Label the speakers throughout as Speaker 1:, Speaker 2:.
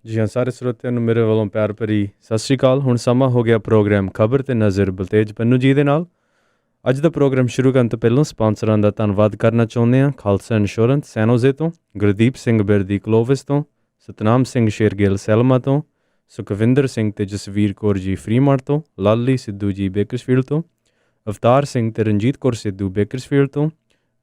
Speaker 1: ਜੀ ਹਾਂ, ਸਾਰੇ ਸਰੋਤਿਆਂ ਨੂੰ ਮੇਰੇ ਵੱਲੋਂ ਪਿਆਰ ਭਰੀ ਸਤਿ ਸ਼੍ਰੀ ਅਕਾਲ। ਹੁਣ ਸਮਾਂ ਹੋ ਗਿਆ ਪ੍ਰੋਗਰਾਮ ਖਬਰ ਤੇ ਨਜ਼ਰ ਬਲਤੇਜ ਪੰਨੂ ਜੀ ਦੇ ਨਾਲ। ਅੱਜ ਦਾ ਪ੍ਰੋਗਰਾਮ ਸ਼ੁਰੂ ਕਰਨ ਤੋਂ ਪਹਿਲਾਂ ਸਪਾਂਸਰਾਂ ਦਾ ਧੰਨਵਾਦ ਕਰਨਾ ਚਾਹੁੰਦੇ ਹਾਂ। ਖਾਲਸਾ ਇੰਸ਼ੋਰੈਂਸ ਸੈਨੋਜ਼ੇ ਤੋਂ, ਗੁਰਦੀਪ ਸਿੰਘ ਬਿਰਦੀ ਕਲੋਵਿਸ ਤੋਂ, ਸਤਨਾਮ ਸਿੰਘ ਸ਼ੇਰਗਿੱਲ ਸੈਲਮਾ ਤੋਂ, ਸੁਖਵਿੰਦਰ ਸਿੰਘ ਤੇ ਜਸਵੀਰ ਕੌਰ ਜੀ ਫਰੀਮਾਰਟ ਤੋਂ, ਲਾਲੀ ਸਿੱਧੂ ਜੀ ਬੇਕਰਸਫੀਲਡ ਤੋਂ, ਅਵਤਾਰ ਸਿੰਘ ਤੇ ਰਣਜੀਤ ਕੌਰ ਸਿੱਧੂ ਬੇਕਰਸਫੀਲਡ ਤੋਂ,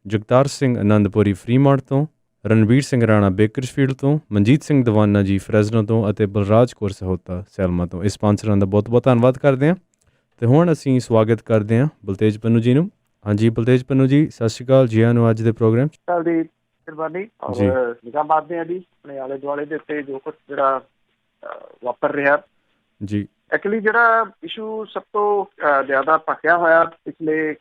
Speaker 1: ਜਗਤਾਰ ਸਿੰਘ ਆਨੰਦਪੁਰੀ ਫਰੀਮਾਰਟ ਤੋਂ, ਰਣਬੀਰ ਸਿੰਘ ਰਾਣਾ ਬੇਕਰਸਫੀਲਡ ਤੋਂ, ਮਨਜੀਤ ਸਿੰਘ ਦਵਾਨਾ ਜੀ ਫਰੈਜ਼ਨੋ ਤੋਂ ਅਤੇ ਬਲਰਾਜ ਕੌਰ ਸਹੋਤਾ ਸੈਲਮਾ ਤੋਂ। ਇਸ ਸਪਾਂਸਰਾਂ ਦਾ ਬਹੁਤ ਬਹੁਤ ਧੰਨਵਾਦ ਕਰਦੇ ਹਾਂ। ਅਤੇ ਹੁਣ ਅਸੀਂ ਸਵਾਗਤ ਕਰਦੇ ਹਾਂ ਬਲਤੇਜ ਪੰਨੂ ਜੀ ਨੂੰ। ਹਾਂਜੀ ਬਲਤੇਜ ਪੰਨੂ ਜੀ, ਸਤਿ ਸ਼੍ਰੀ ਅਕਾਲ, ਜੀ ਆਇਆਂ ਨੂੰ ਅੱਜ ਦੇ ਪ੍ਰੋਗਰਾਮ 'ਚ।
Speaker 2: ਦੀ ਮਿਹਰਬਾਨੀ
Speaker 1: ਜੀ
Speaker 2: ਔਰ ਨਿਗਾਹ ਮਾਰਦੇ ਹਾਂ ਜੀ ਆਪਣੇ ਆਲੇ ਦੁਆਲੇ ਦੇ ਉੱਤੇ ਜੋ ਕੁਛ ਜਿਹੜਾ ਵਾਪਰ ਰਿਹਾ।
Speaker 1: ਜੀ
Speaker 2: ਐਕਚੁਅਲੀ ਜਿਹੜਾ ਇਸ਼ੂ ਸਭ ਤੋਂ ਜ਼ਿਆਦਾ ਭਖਿਆ ਹੋਇਆ ਪਿਛਲੇ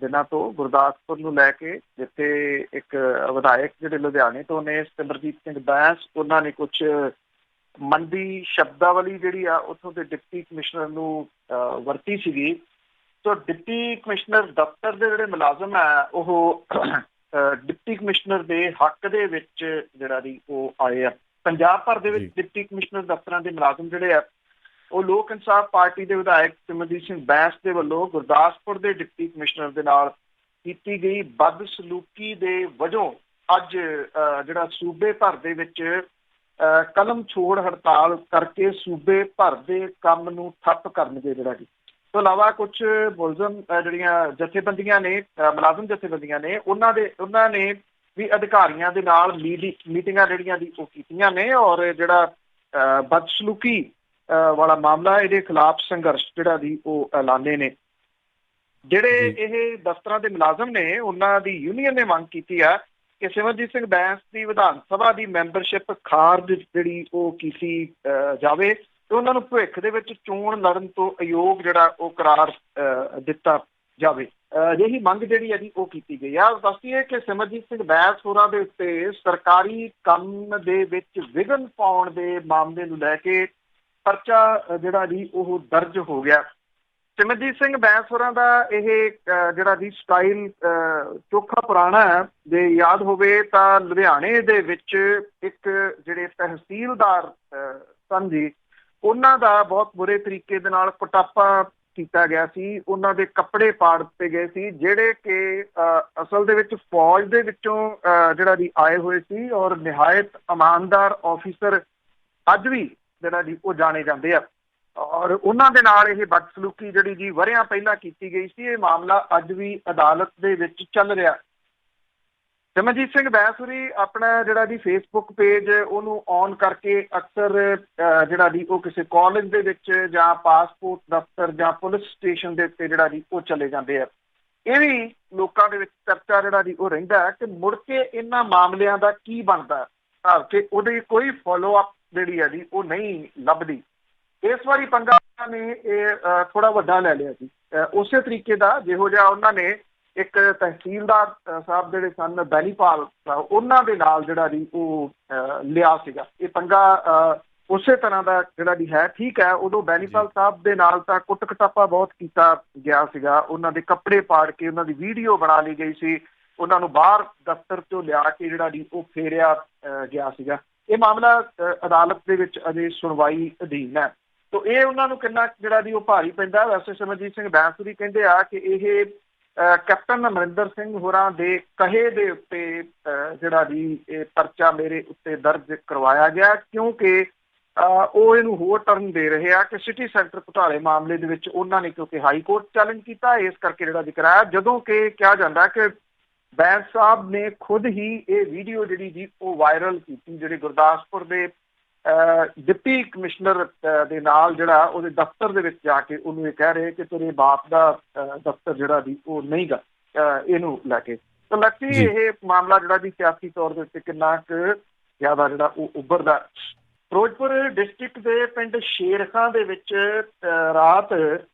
Speaker 2: ਦਿਨਾਂ ਤੋਂ ਗੁਰਦਾਸਪੁਰ ਨੂੰ ਲੈ ਕੇ, ਜਿੱਥੇ ਇੱਕ ਵਿਧਾਇਕ ਜਿਹੜੇ ਲੁਧਿਆਣੇ ਤੋਂ ਨੇ ਸਿਮਰਜੀਤ ਸਿੰਘ ਬੈਂਸ, ਉਹਨਾਂ ਨੇ ਕੁਛ ਮੰਦੀ ਸ਼ਬਦਾਵਲੀ ਜਿਹੜੀ ਆ ਉੱਥੋਂ ਦੇ ਡਿਪਟੀ ਕਮਿਸ਼ਨਰ ਨੂੰ ਵਰਤੀ ਸੀਗੀ। ਸੋ ਡਿਪਟੀ ਕਮਿਸ਼ਨਰ ਦਫ਼ਤਰ ਦੇ ਜਿਹੜੇ ਮੁਲਾਜ਼ਮ ਹੈ ਉਹ ਡਿਪਟੀ ਕਮਿਸ਼ਨਰ ਦੇ ਹੱਕ ਦੇ ਵਿੱਚ ਜਿਹੜਾ ਦੀ ਉਹ ਆਏ ਆ। ਪੰਜਾਬ ਭਰ ਦੇ ਵਿੱਚ ਡਿਪਟੀ ਕਮਿਸ਼ਨਰ ਦਫ਼ਤਰਾਂ ਦੇ ਮੁਲਾਜ਼ਮ ਜਿਹੜੇ ਆ ਉਹ ਲੋਕ ਇਨਸਾਫ ਪਾਰਟੀ ਦੇ ਵਿਧਾਇਕ ਸਿਮਰਜੀਤ ਸਿੰਘ ਬੈਂਸ ਦੇ ਵੱਲੋਂ ਗੁਰਦਾਸਪੁਰ ਦੇ ਡਿਪਟੀ ਕਮਿਸ਼ਨਰ ਦੇ ਨਾਲ ਕੀਤੀ ਗਈ ਬਦਸਲੂਕੀ ਦੇ ਵਜੋਂ ਅੱਜ ਜਿਹੜਾ ਸੂਬੇ ਭਰ ਦੇ ਵਿੱਚ ਕਲਮ ਛੋੜ ਹੜਤਾਲ ਕਰਕੇ ਸੂਬੇ ਭਰ ਦੇ ਕੰਮ ਨੂੰ ਠੱਪ ਕਰਨਗੇ। ਜਿਹੜਾ ਜੀ ਤੋਂ ਇਲਾਵਾ ਕੁਛ ਮੁਲਜ਼ਮ ਜਿਹੜੀਆਂ ਜਥੇਬੰਦੀਆਂ ਨੇ, ਮੁਲਾਜ਼ਮ ਜਥੇਬੰਦੀਆਂ ਨੇ, ਉਹਨਾਂ ਨੇ ਵੀ ਅਧਿਕਾਰੀਆਂ ਦੇ ਨਾਲ ਮੀਟਿੰਗਾਂ ਜਿਹੜੀਆਂ ਦੀ ਉਹ ਕੀਤੀਆਂ ਨੇ ਔਰ ਜਿਹੜਾ ਬਦਸਲੂਕੀ ਵਾਲਾ ਮਾਮਲਾ ਇਹਦੇ ਖਿਲਾਫ ਸੰਘਰਸ਼ ਜਿਹੜਾ ਦੀ ਉਹ ਐਲਾਨੇ ਨੇ। ਜਿਹੜੇ ਇਹ ਦਫ਼ਤਰਾਂ ਦੇ ਮੁਲਾਜ਼ਮ ਨੇ ਉਹਨਾਂ ਦੀ ਯੂਨੀਅਨ ਨੇ ਮੰਗ ਕੀਤੀ ਆ ਕਿ ਸਿਮਰਜੀਤ ਸਿੰਘ ਬੈਂਸ ਦੀ ਵਿਧਾਨ ਸਭਾ ਦੀ ਮੈਂਬਰਸ਼ਿਪ ਖਾਰਜ ਜਿਹੜੀ ਉਹ ਕੀਤੀ ਜਾਵੇ ਤੇ ਉਹਨਾਂ ਨੂੰ ਭਵਿੱਖ ਦੇ ਵਿੱਚ ਚੋਣ ਲੜਨ ਤੋਂ ਅਯੋਗ ਜਿਹੜਾ ਉਹ ਕਰਾਰ ਦਿੱਤਾ ਜਾਵੇ। ਅਜਿਹੀ ਮੰਗ ਜਿਹੜੀ ਹੈ ਜੀ ਉਹ ਕੀਤੀ ਗਈ ਆ। ਦੱਸੀਏ ਕਿ ਸਿਮਰਜੀਤ ਸਿੰਘ ਬੈਂਸ ਹੋਰਾਂ ਦੇ ਉੱਤੇ ਸਰਕਾਰੀ ਕੰਮ ਦੇ ਵਿੱਚ ਵਿਘਨ ਪਾਉਣ ਦੇ ਮਾਮਲੇ ਨੂੰ ਲੈ ਕੇ ਪਰਚਾ ਜਿਹੜਾ ਜੀ ਉਹ ਦਰਜ ਹੋ ਗਿਆ। ਸਿਮਰਜੀਤ ਸਿੰਘ ਬੈਂਸ ਹੋਰਾਂ ਦਾ ਇਹ ਜਿਹੜਾ ਜੀ ਸਟਾਈਲ ਚੋਖਾ ਪੁਰਾਣਾ ਹੈ। ਜੇ ਯਾਦ ਹੋਵੇ ਤਾਂ ਲੁਧਿਆਣੇ ਦੇ ਵਿੱਚ ਇੱਕ ਜਿਹੜੇ ਤਹਿਸੀਲਦਾਰ ਸਨ ਜੀ, ਉਹਨਾਂ ਦਾ ਬਹੁਤ ਬੁਰੇ ਤਰੀਕੇ ਦੇ ਨਾਲ ਕੁਟਾਪਾ ਕੀਤਾ ਗਿਆ ਸੀ। ਉਹਨਾਂ ਦੇ ਕੱਪੜੇ ਪਾੜ ਦਿੱਤੇ ਗਏ ਸੀ, ਜਿਹੜੇ ਕਿ ਅਸਲ ਦੇ ਵਿੱਚ ਫੌਜ ਦੇ ਵਿੱਚੋਂ ਜਿਹੜਾ ਜੀ ਆਏ ਹੋਏ ਸੀ ਔਰ ਨਿਹਾਇਤ ਇਮਾਨਦਾਰ ਆਫਿਸਰ ਅੱਜ ਵੀ ਜਿਹੜਾ ਜੀ ਉਹ ਜਾਣੇ ਜਾਂਦੇ ਆ। ਔਰ ਉਹਨਾਂ ਦੇ ਨਾਲ ਇਹ ਬਦਸਲੂਕੀ ਜਿਹੜੀ ਜੀ ਵਰ੍ਹਿਆਂ ਪਹਿਲਾਂ ਕੀਤੀ ਗਈ ਸੀ, ਇਹ ਮਾਮਲਾ ਅੱਜ ਵੀ ਅਦਾਲਤ ਦੇ ਵਿੱਚ ਚੱਲ ਰਿਹਾ। ਸਿਮਰਜੀਤ ਸਿੰਘ ਬੈਂਸ ਹੋਰੀ ਆਪਣਾ ਜਿਹੜਾ ਜੀ ਫੇਸਬੁੱਕ ਪੇਜ ਉਹਨੂੰ ਔਨ ਕਰਕੇ ਅਕਸਰ ਜਿਹੜਾ ਜੀ ਉਹ ਕਿਸੇ ਕਾਲਜ ਦੇ ਵਿੱਚ ਜਾਂ ਪਾਸਪੋਰਟ ਦਫ਼ਤਰ ਜਾਂ ਪੁਲਿਸ ਸਟੇਸ਼ਨ ਦੇ ਉੱਤੇ ਜਿਹੜਾ ਜੀ ਉਹ ਚਲੇ ਜਾਂਦੇ ਆ। ਇਹ ਵੀ ਲੋਕਾਂ ਦੇ ਵਿੱਚ ਚਰਚਾ ਜਿਹੜਾ ਜੀ ਉਹ ਰਹਿੰਦਾ ਹੈ ਕਿ ਮੁੜ ਕੇ ਇਹਨਾਂ ਮਾਮਲਿਆਂ ਦਾ ਕੀ ਬਣਦਾ ਕਿ ਉਹਦੀ ਕੋਈ ਫੋਲੋ ਅਪ ਜਿਹੜੀ ਹੈ ਜੀ ਉਹ ਨਹੀਂ ਲੱਭਦੀ। ਇਸ ਵਾਰੀ ਪੰਗਾ ਨੇ ਇਹ ਥੋੜਾ ਵੱਡਾ ਲੈ ਲਿਆ ਸੀ। ਉਸੇ ਤਰੀਕੇ ਦਾ ਜਿਹੋ ਜਿਹਾ ਉਹਨਾਂ ਨੇ ਇੱਕ ਤਹਿਸੀਲਦਾਰ ਸਾਹਿਬ ਜਿਹੜੇ ਸਨ ਬੈਨੀਪਾਲ, ਉਹਨਾਂ ਦੇ ਨਾਲ ਜਿਹੜਾ ਜੀ ਉਹ ਲਿਆ ਸੀਗਾ। ਇਹ ਪੰਗਾ ਉਸੇ ਤਰ੍ਹਾਂ ਦਾ ਜਿਹੜਾ ਜੀ ਹੈ। ਠੀਕ ਹੈ, ਉਦੋਂ ਬੈਨੀਪਾਲ ਸਾਹਿਬ ਦੇ ਨਾਲ ਤਾਂ ਕੁੱਟ ਕਟਾਪਾ ਬਹੁਤ ਕੀਤਾ ਗਿਆ ਸੀਗਾ। ਉਹਨਾਂ ਦੇ ਕੱਪੜੇ ਪਾੜ ਕੇ ਉਹਨਾਂ ਦੀ ਵੀਡੀਓ ਬਣਾ ਲਈ ਗਈ ਸੀ। ਉਹਨਾਂ ਨੂੰ ਬਾਹਰ ਦਫ਼ਤਰ ਚੋਂ ਲਿਆ ਕੇ ਜਿਹੜਾ ਜੀ ਉਹ ਫੇਰਿਆ ਗਿਆ ਸੀਗਾ। ਇਹ ਮਾਮਲਾ ਅਦਾਲਤ ਦੇ ਵਿੱਚ ਅਜੇ ਸੁਣਵਾਈ ਅਧੀਨ ਹੈ। ਤੋ ਇਹ ਉਹਨਾਂ ਨੂੰ ਕਿੰਨਾ ਜਿਹੜਾ ਜੀ ਉਹ ਭਾਰੀ ਪੈਂਦਾ। ਵੈਸੇ ਸਿਮਰਜੀਤ ਸਿੰਘ ਬੈਂਸ ਵੀ ਕਹਿੰਦੇ ਆ ਕਿ ਇਹ ਕੈਪਟਨ ਅਮਰਿੰਦਰ ਸਿੰਘ ਹੋਰਾਂ ਦੇ ਕਹੇ ਦੇ ਉੱਤੇ ਜਿਹੜਾ ਜੀ ਇਹ ਪਰਚਾ ਮੇਰੇ ਉੱਤੇ ਦਰਜ ਕਰਵਾਇਆ ਗਿਆ, ਕਿਉਂਕਿ ਉਹ ਇਹਨੂੰ ਹੋਰ ਟਰਨ ਦੇ ਰਹੇ ਆ ਕਿ ਸਿਟੀ ਸੈਂਟਰ ਘੁਟਾਲੇ ਮਾਮਲੇ ਦੇ ਵਿੱਚ ਉਹਨਾਂ ਨੇ ਕਿਉਂਕਿ ਹਾਈ ਕੋਰਟ ਚੈਲੰਜ ਕੀਤਾ, ਇਸ ਕਰਕੇ ਜਿਹੜਾ ਜੀ ਕਰਾਇਆ। ਜਦੋਂ ਕਿ ਕਿਹਾ ਜਾਂਦਾ ਕਿ ਬੈਂਸ ਸਾਹਿਬ ਨੇ ਖੁਦ ਹੀ ਇਹ ਵੀਡੀਓ ਜਿਹੜੀ ਜੀ ਉਹ ਵਾਇਰਲ ਕੀਤੀ, ਜਿਹੜੇ ਗੁਰਦਾਸਪੁਰ ਦੇ ਡਿਪਟੀ ਕਮਿਸ਼ਨਰ ਦੇ ਨਾਲ ਜਿਹੜਾ ਉਹਦੇ ਦਫ਼ਤਰ ਦੇ ਵਿੱਚ ਜਾ ਕੇ ਉਹਨੂੰ ਇਹ ਕਹਿ ਰਹੇ ਕਿ ਤੇਰੇ ਬਾਪ ਦਾ ਦਫ਼ਤਰ ਜਿਹੜਾ ਜੀ ਉਹ ਨਹੀਂ ਗਾ ਇਹਨੂੰ ਲੈ ਕੇ। ਤਾਂ ਲੱਗੀ ਇਹ ਮਾਮਲਾ ਜਿਹੜਾ ਜੀ ਸਿਆਸੀ ਤੌਰ ਦੇ ਉੱਤੇ ਕਿੰਨਾ ਕੁ ਜ਼ਿਆਦਾ ਜਿਹੜਾ ਉਹ ਉੱਭਰਦਾ। ਫਿਰੋਜ਼ਪੁਰ ਡਿਸਟ੍ਰਿਕਟ ਦੇ ਪਿੰਡ ਸ਼ੇਰਖਾਂ ਦੇ ਵਿੱਚ ਰਾਤ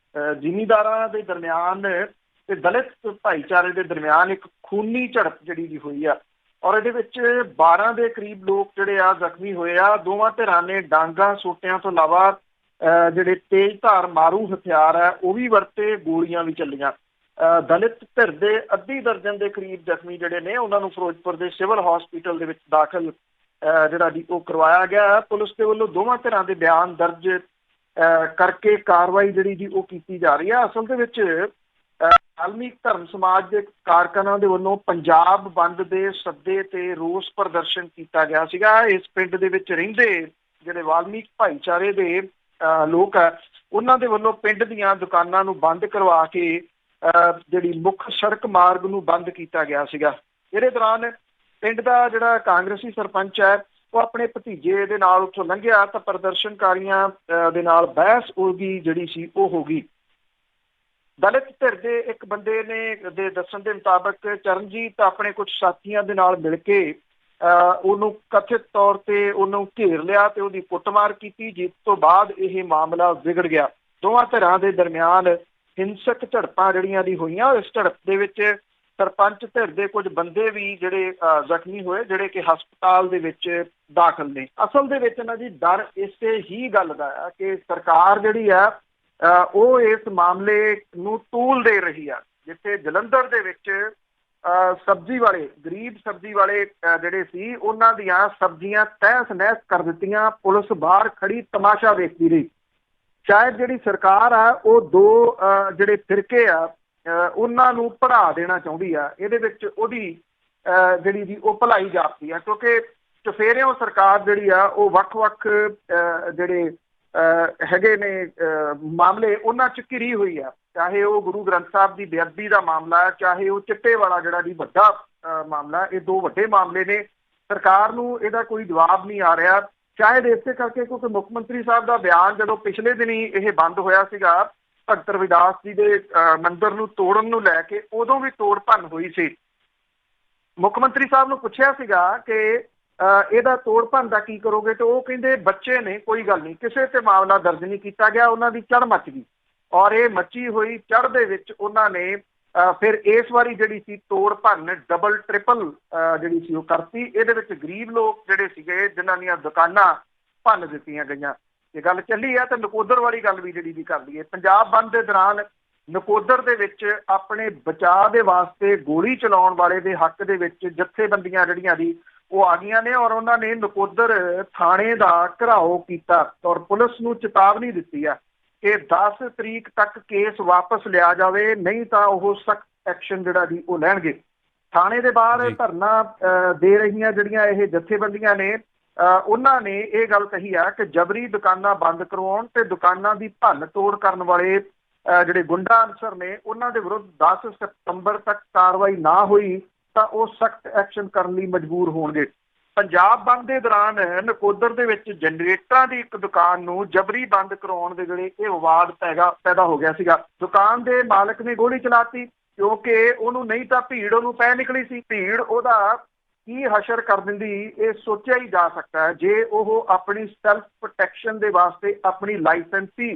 Speaker 2: ਜ਼ਿਮੀਂਦਾਰਾਂ ਦੇ ਦਰਮਿਆਨ ਤੇ ਦਲਿਤ ਭਾਈਚਾਰੇ ਦੇ ਦਰਮਿਆਨ ਇੱਕ ਖੂਨੀ ਝੜਪ ਜਿਹੜੀ ਜੀ ਹੋਈ ਆ ਔਰ ਇਹਦੇ ਵਿੱਚ 12 ਦੇ ਕਰੀਬ ਲੋਕ ਜਿਹੜੇ ਆ ਜ਼ਖਮੀ ਹੋਏ ਆ। ਦੋਵਾਂ ਧਿਰਾਂ ਨੇ ਡਾਂਗਾ ਸੋਟਿਆਂ ਤੋਂ ਇਲਾਵਾ ਜਿਹੜੇ ਤੇਜ਼ ਧਾਰ ਮਾਰੂ ਹਥਿਆਰ ਆ ਉਹ ਵੀ ਵਰਤੇ, ਗੋਲੀਆਂ ਵੀ ਚੱਲੀਆਂ। ਦਲਿਤ ਧਿਰ ਦੇ ਅੱਧੀ ਦਰਜਨ ਦੇ ਕਰੀਬ ਜ਼ਖਮੀ ਜਿਹੜੇ ਨੇ ਉਹਨਾਂ ਨੂੰ ਫਿਰੋਜ਼ਪੁਰ ਦੇ ਸਿਵਲ ਹਸਪੀਟਲ ਦੇ ਵਿੱਚ ਦਾਖਲ ਜਿਹੜਾ ਜੀ ਉਹ ਕਰਵਾਇਆ ਗਿਆ। ਪੁਲਿਸ ਦੇ ਵੱਲੋਂ ਦੋਵਾਂ ਧਿਰਾਂ ਦੇ ਬਿਆਨ ਦਰਜ ਕਰਕੇ ਕਾਰਵਾਈ ਜਿਹੜੀ ਜੀ ਉਹ ਕੀਤੀ ਜਾ ਰਹੀ ਹੈ। ਅਸਲ ਦੇ ਵਿੱਚ ਵਾਲਮੀਕ ਧਰਮ ਸਮਾਜ ਦੇ ਕਾਰਕੁਨਾਂ ਦੇ ਵੱਲੋਂ ਪੰਜਾਬ ਬੰਦ ਦੇ ਸੱਦੇ ਤੇ ਰੋਸ ਪ੍ਰਦਰਸ਼ਨ ਕੀਤਾ ਗਿਆ ਸੀਗਾ। ਇਸ ਪਿੰਡ ਦੇ ਵਿੱਚ ਰਹਿੰਦੇ ਜਿਹੜੇ ਵਾਲਮੀਕ ਭਾਈਚਾਰੇ ਦੇ ਲੋਕ ਆ, ਉਹਨਾਂ ਦੇ ਵੱਲੋਂ ਪਿੰਡ ਦੀਆਂ ਦੁਕਾਨਾਂ ਨੂੰ ਬੰਦ ਕਰਵਾ ਕੇ ਜਿਹੜੀ ਮੁੱਖ ਸੜਕ ਮਾਰਗ ਨੂੰ ਬੰਦ ਕੀਤਾ ਗਿਆ ਸੀਗਾ। ਇਹਦੇ ਦੌਰਾਨ ਪਿੰਡ ਦਾ ਜਿਹੜਾ ਕਾਂਗਰਸੀ ਸਰਪੰਚ ਹੈ ਉਹ ਆਪਣੇ ਭਤੀਜੇ ਦੇ ਨਾਲ ਉੱਥੋਂ ਲੰਘਿਆ ਤਾਂ ਪ੍ਰਦਰਸ਼ਨਕਾਰੀਆਂ ਦੇ ਨਾਲ ਬਹਿਸ ਉਹਦੀ ਜਿਹੜੀ ਸੀ ਉਹ ਹੋ ਗਈ। ਦਲਿਤ ਧਿਰ ਦੇ ਇੱਕ ਬੰਦੇ ਨੇ ਦੇ ਦੱਸਣ ਦੇ ਮੁਤਾਬਕ ਚਰਨਜੀਤ ਆਪਣੇ ਕੁਝ ਸਾਥੀਆਂ ਦੇ ਨਾਲ ਮਿਲ ਕੇ ਉਹਨੂੰ ਕਥਿਤ ਤੌਰ ਤੇ ਉਹਨੂੰ ਘੇਰ ਲਿਆ ਤੇ ਉਹਦੀ ਕੁੱਟਮਾਰ ਕੀਤੀ, ਜਿਸ ਤੋਂ ਬਾਅਦ ਇਹ ਮਾਮਲਾ ਵਿਗੜ ਗਿਆ। ਦੋਵਾਂ ਧਿਰਾਂ ਦੇ ਦਰਮਿਆਨ ਹਿੰਸਕ ਝੜਪਾਂ ਜਿਹੜੀਆਂ ਦੀ ਹੋਈਆਂ। ਇਸ ਝੜਪ ਦੇ ਵਿੱਚ ਸਰਪੰਚ ਧਿਰ ਦੇ ਕੁਝ ਬੰਦੇ ਵੀ ਜਿਹੜੇ ਜ਼ਖਮੀ ਹੋਏ, ਜਿਹੜੇ ਕਿ ਹਸਪਤਾਲ ਦੇ ਵਿੱਚ ਦਾਖਲ ਨੇ। ਅਸਲ ਦੇ ਵਿੱਚ ਨਾ ਜੀ ਡਰ ਇਸੇ ਹੀ ਗੱਲ ਦਾ ਆ ਕਿ ਸਰਕਾਰ ਜਿਹੜੀ ਆ ਉਹ ਇਸ ਮਾਮਲੇ ਨੂੰ ਤੂਲ ਦੇ ਰਹੀ ਆ। ਜਿੱਥੇ ਜਲੰਧਰ ਦੇ ਵਿੱਚ ਸਬਜ਼ੀ ਵਾਲੇ ਗਰੀਬ ਸਬਜ਼ੀ ਵਾਲੇ ਜਿਹੜੇ ਸੀ ਉਹਨਾਂ ਦੀਆਂ ਸਬਜ਼ੀਆਂ ਤਹਿਸ ਨਹਿਸ ਕਰ ਦਿੱਤੀਆਂ, ਪੁਲਿਸ ਬਾਹਰ ਖੜੀ ਤਮਾਸ਼ਾ ਵੇਖਦੀ ਰਹੀ। ਸ਼ਾਇਦ ਜਿਹੜੀ ਸਰਕਾਰ ਆ ਉਹ ਦੋ ਜਿਹੜੇ ਫਿਰਕੇ ਆ ਉਹਨਾਂ ਨੂੰ ਪੜ੍ਹਾ ਦੇਣਾ ਚਾਹੁੰਦੀ ਆ। ਇਹਦੇ ਵਿੱਚ ਉਹਦੀ ਜਿਹੜੀ ਜੀ ਉਹ ਭਲਾਈ ਜਾਪਦੀ ਆ, ਕਿਉਂਕਿ ਚੁਫੇਰਿਓਂ ਸਰਕਾਰ ਜਿਹੜੀ ਆ ਉਹ ਵੱਖ-ਵੱਖ ਜਿਹੜੇ ਹੈਗੇ ਨੇ ਮਾਮਲੇ ਉਹਨਾਂ 'ਚ ਘਿਰੀ ਹੋਈ ਆ। ਚਾਹੇ ਉਹ ਗੁਰੂ ਗ੍ਰੰਥ ਸਾਹਿਬ ਦੀ ਬੇਅਦਬੀ ਦਾ ਮਾਮਲਾ ਹੈ, ਚਾਹੇ ਉਹ ਚਿੱਟੇ ਵਾਲਾ ਜਿਹੜਾ ਜੀ ਵੱਡਾ ਮਾਮਲਾ, ਇਹ ਦੋ ਵੱਡੇ ਮਾਮਲੇ ਨੇ। ਸਰਕਾਰ ਨੂੰ ਇਹਦਾ ਕੋਈ ਜਵਾਬ ਨਹੀਂ ਆ ਰਿਹਾ। ਸ਼ਾਇਦ ਇਸੇ ਕਰਕੇ ਕਿਉਂਕਿ ਮੁੱਖ ਮੰਤਰੀ ਸਾਹਿਬ ਦਾ ਬਿਆਨ ਜਦੋਂ ਪਿਛਲੇ ਦਿਨੀ ਇਹ ਬੰਦ ਹੋਇਆ ਸੀਗਾ ਭਗਤ ਰਵਿਦਾਸ ਜੀ ਦੇ ਮੰਦਿਰ ਨੂੰ ਤੋੜਨ ਨੂੰ ਲੈ ਕੇ, ਉਦੋਂ ਵੀ ਤੋੜ ਭੰਨ ਹੋਈ ਸੀ। ਮੁੱਖ ਮੰਤਰੀ ਸਾਹਿਬ ਨੂੰ ਪੁੱਛਿਆ ਸੀਗਾ ਕਿ ਇਹਦਾ ਤੋੜ ਭੰਨ ਦਾ ਕੀ ਕਰੋਗੇ, ਤੇ ਉਹ ਕਹਿੰਦੇ ਬੱਚੇ ਨੇ, ਕੋਈ ਗੱਲ ਨਹੀਂ, ਕਿਸੇ ਤੇ ਮਾਮਲਾ ਦਰਜ ਨਹੀਂ ਕੀਤਾ ਗਿਆ। ਉਹਨਾਂ ਦੀ ਚੜ੍ਹ ਮੱਚ ਗਈ ਔਰ ਇਹ ਮੱਚੀ ਹੋਈ ਚੜ੍ਹ ਦੇ ਵਿੱਚ ਉਹਨਾਂ ਨੇ ਫਿਰ ਇਸ ਵਾਰੀ ਜਿਹੜੀ ਸੀ ਤੋੜ ਭੰਨ ਡਬਲ ਟ੍ਰਿਪਲ ਜਿਹੜੀ ਸੀ ਉਹ ਕਰਤੀ। ਇਹਦੇ ਵਿੱਚ ਗਰੀਬ ਲੋਕ ਜਿਹੜੇ ਸੀਗੇ ਜਿਨ੍ਹਾਂ ਦੀਆਂ ਦੁਕਾਨਾਂ ਭੰਨ ਦਿੱਤੀਆਂ ਗਈਆਂ। ਇਹ ਗੱਲ ਚੱਲੀ ਆ। ਤੇ ਨਕੋਦਰ ਵਾਲੀ ਗੱਲ ਵੀ ਜਿਹੜੀ ਵੀ ਕਰ ਲਈਏ, ਪੰਜਾਬ ਬੰਦ ਦੇ ਦੌਰਾਨ ਨਕੋਦਰ ਦੇ ਵਿੱਚ ਆਪਣੇ ਬਚਾਅ ਦੇ ਵਾਸਤੇ ਗੋਲੀ ਚਲਾਉਣ ਵਾਲੇ ਦੇ ਹੱਕ ਦੇ ਵਿੱਚ ਜਥੇਬੰਦੀਆਂ ਜਿਹੜੀਆਂ ਦੀ ਉਹ ਆ ਗਈਆਂ ਨੇ ਔਰ ਉਹਨਾਂ ਨੇ ਨਕੋਦਰ ਥਾਣੇ ਦਾ ਘਿਰਾਓ ਕੀਤਾ ਔਰ ਪੁਲਿਸ ਨੂੰ ਚੇਤਾਵਨੀ ਦਿੱਤੀ ਆ ਕਿ 10 ਤਰੀਕ ਤੱਕ ਕੇਸ ਵਾਪਸ ਲਿਆ ਜਾਵੇ, ਨਹੀਂ ਤਾਂ ਉਹ ਸਖਤ ਐਕਸ਼ਨ ਜਿਹੜਾ ਜੀ ਉਹ ਲੈਣਗੇ। ਥਾਣੇ ਦੇ ਬਾਹਰ ਧਰਨਾ ਦੇ ਰਹੀਆਂ ਜਿਹੜੀਆਂ ਇਹ ਜਥੇਬੰਦੀਆਂ ਨੇ ਉਹਨਾਂ ਨੇ ਇਹ ਗੱਲ ਕਹੀ ਆ ਕਿ ਜਬਰੀ ਦੁਕਾਨਾਂ ਬੰਦ ਕਰਵਾਉਣ ਤੇ ਦੁਕਾਨਾਂ ਦੀ ਭੰਨ ਤੋੜ ਕਰਨ ਵਾਲੇ ਜਿਹੜੇ ਗੁੰਡਾ ਅਨਸਰ ਨੇ ਉਹਨਾਂ ਦੇ ਵਿਰੁੱਧ 10 ਸਤੰਬਰ ਤੱਕ ਕਾਰਵਾਈ ਨਾ ਹੋਈ ਤਾਂ ਉਹ ਸਖਤ ਐਕਸ਼ਨ ਕਰਨ ਲਈ ਮਜਬੂਰ ਹੋਣਗੇ। ਪੰਜਾਬ ਬੰਦ ਦੇ ਦੌਰਾਨ ਨਕੋਦਰ ਦੇ ਵਿੱਚ ਜਨਰੇਟਰਾਂ ਦੀ ਇੱਕ ਦੁਕਾਨ ਨੂੰ ਜਬਰੀ ਬੰਦ ਕਰਾਉਣ ਦੇ ਵੇਲੇ ਇਹ ਵਿਵਾਦ ਪੈਦਾ ਹੋ ਗਿਆ ਸੀਗਾ। ਦੁਕਾਨ ਦੇ ਮਾਲਕ ਨੇ ਗੋਲੀ ਚਲਾਤੀ ਕਿਉਂਕਿ ਉਹਨੂੰ ਨਹੀਂ ਤਾਂ ਭੀੜ ਉਹਨੂੰ ਪੈ ਨਿਕਲੀ ਸੀ। ਭੀੜ ਉਹਦਾ ਕੀ ਹਸ਼ਰ ਕਰ ਦਿੰਦੀ ਇਹ ਸੋਚਿਆ ਹੀ ਜਾ ਸਕਦਾ ਹੈ ਜੇ ਉਹ ਆਪਣੀ ਸੈਲਫ ਪ੍ਰੋਟੈਕਸ਼ਨ ਦੇ ਵਾਸਤੇ ਆਪਣੀ ਲਾਇਸੈਂਸੀ